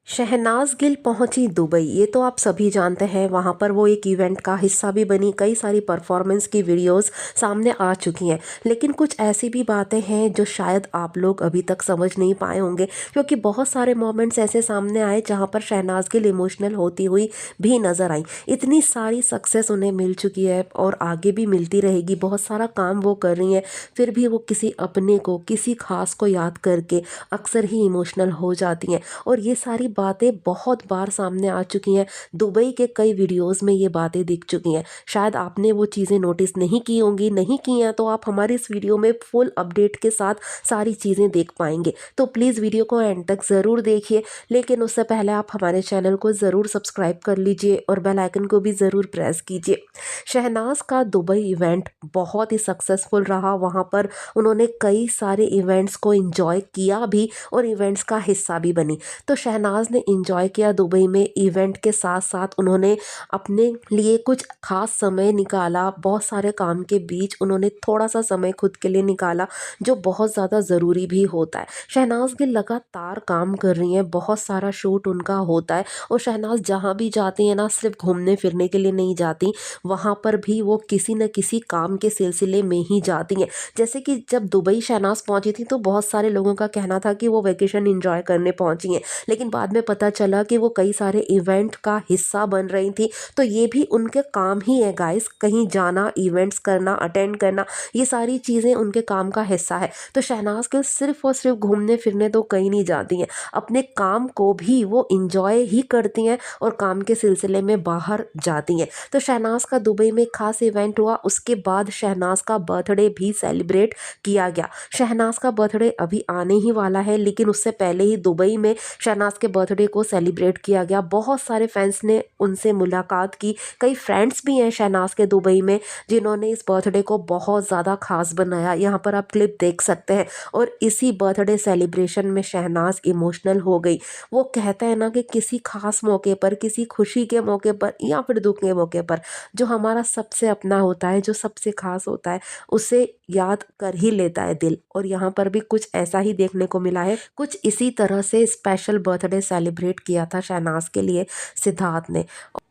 शहनाज गिल पहुंची दुबई, ये तो आप सभी जानते हैं। वहां पर वो एक इवेंट का हिस्सा भी बनी, कई सारी परफॉर्मेंस की वीडियोस सामने आ चुकी हैं। लेकिन कुछ ऐसी भी बातें हैं जो शायद आप लोग अभी तक समझ नहीं पाए होंगे, क्योंकि बहुत सारे मोमेंट्स ऐसे सामने आए जहां पर शहनाज गिल इमोशनल होती हुई भी नजर आई। इतनी सारी सक्सेस उन्हें मिल चुकी है और आगे भी मिलती रहेगी, बहुत सारा काम वो कर रही हैं, फिर भी वो किसी अपने को, किसी खास को याद करके अक्सर ही इमोशनल हो जाती हैं। और ये सारी बातें बहुत बार सामने आ चुकी हैं, दुबई के कई वीडियोस में ये बातें दिख चुकी हैं। शायद आपने वो चीज़ें नोटिस नहीं की होंगी, नहीं की हैं तो आप हमारी इस वीडियो में फुल अपडेट के साथ सारी चीज़ें देख पाएंगे। तो प्लीज़ वीडियो को एंड तक ज़रूर देखिए, लेकिन उससे पहले आप हमारे चैनल को ज़रूर सब्सक्राइब कर लीजिए और बेल आइकन को भी ज़रूर प्रेस कीजिए। शहनाज का दुबई इवेंट बहुत ही सक्सेसफुल रहा। वहाँ पर उन्होंने कई सारे इवेंट्स को एंजॉय किया भी और इवेंट्स का हिस्सा भी बनी। तो शहनाज ने एंजॉय किया दुबई में। इवेंट के साथ साथ उन्होंने अपने लिए कुछ खास समय निकाला, बहुत सारे काम के बीच उन्होंने थोड़ा सा समय खुद के लिए निकाला, जो बहुत ज़्यादा ज़रूरी भी होता है। शहनाज गिल लगातार काम कर रही हैं, बहुत सारा शूट उनका होता है और शहनाज जहाँ भी जाती हैं ना, सिर्फ घूमने फिरने के लिए नहीं जाती, वहाँ पर भी वो किसी न किसी काम के सिलसिले में ही जाती हैं। जैसे कि जब दुबई शहनाज पहुंची थी तो बहुत सारे लोगों का कहना था कि वो वेकेशन एंजॉय करने पहुंची हैं, लेकिन बाद में पता चला कि वो कई सारे इवेंट का हिस्सा बन रही थी। तो ये भी उनके काम ही है गाइस, कहीं जाना, इवेंट्स करना, अटेंड करना, ये सारी चीज़ें उनके काम का हिस्सा है। तो शहनाज गिल सिर्फ और सिर्फ घूमने फिरने तो कहीं नहीं जाती हैं, अपने काम को भी वो इंजॉय ही करती हैं और काम के सिलसिले में बाहर जाती हैं। तो शहनाज का दुबई में खास इवेंट हुआ, उसके बाद शहनाज का बर्थडे भी सेलिब्रेट किया गया। शहनाज का बर्थडे अभी आने ही वाला है, लेकिन उससे पहले ही दुबई में शहनाज के बर्थडे को सेलिब्रेट किया गया। बहुत सारे फैंस ने उनसे मुलाकात की, कई फ्रेंड्स भी हैं शहनाज के दुबई में जिन्होंने इस बर्थडे को बहुत ज़्यादा खास बनाया। यहाँ पर आप क्लिप देख सकते हैं। और इसी बर्थडे सेलिब्रेशन में शहनाज इमोशनल हो गई। वो कहते हैं ना कि किसी खास मौके पर, किसी खुशी के मौके पर या फिर दुख के मौके पर, जो हमारा सबसे अपना होता है, जो सबसे खास होता है, उसे याद कर ही लेता है दिल। और यहाँ पर भी कुछ ऐसा ही देखने को मिला है। कुछ इसी तरह से स्पेशल बर्थडे सेलिब्रेट किया था शहनाज के लिए सिद्धार्थ ने।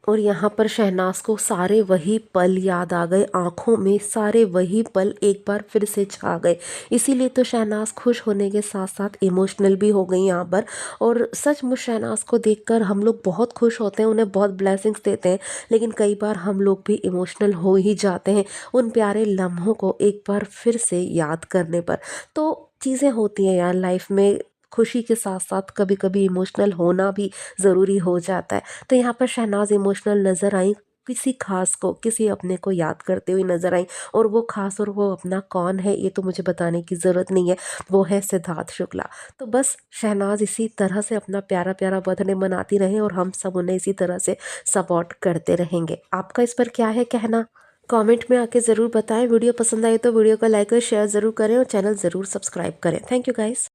और यहाँ पर शहनाज को सारे वही पल याद आ गए, आंखों में सारे वही पल एक बार फिर से छा गए। इसीलिए तो शहनाज खुश होने के साथ साथ इमोशनल भी हो गई यहाँ पर। और सचमुच शहनाज को देखकर हम लोग बहुत खुश होते हैं, उन्हें बहुत ब्लेसिंग्स देते हैं, लेकिन कई बार हम लोग भी इमोशनल हो ही जाते हैं उन प्यारे लम्हों को एक बार फिर से याद करने पर। तो चीज़ें होती हैं यार लाइफ में, खुशी के साथ साथ कभी कभी इमोशनल होना भी ज़रूरी हो जाता है। तो यहाँ पर शहनाज इमोशनल नज़र आई, किसी खास को, किसी अपने को याद करते हुए नजर आई। और वो खास और वो अपना कौन है ये तो मुझे बताने की ज़रूरत नहीं है, वो है सिद्धार्थ शुक्ला। तो बस शहनाज इसी तरह से अपना प्यारा प्यारा बर्थडे मनाती रहे और हम सब उन्हें इसी तरह से सपोर्ट करते रहेंगे। आपका इस पर क्या है कहना, कमेंट में आके ज़रूर बताएं। वीडियो पसंद आए तो वीडियो को लाइक और शेयर ज़रूर करें और चैनल ज़रूर सब्सक्राइब करें। Thank you guys.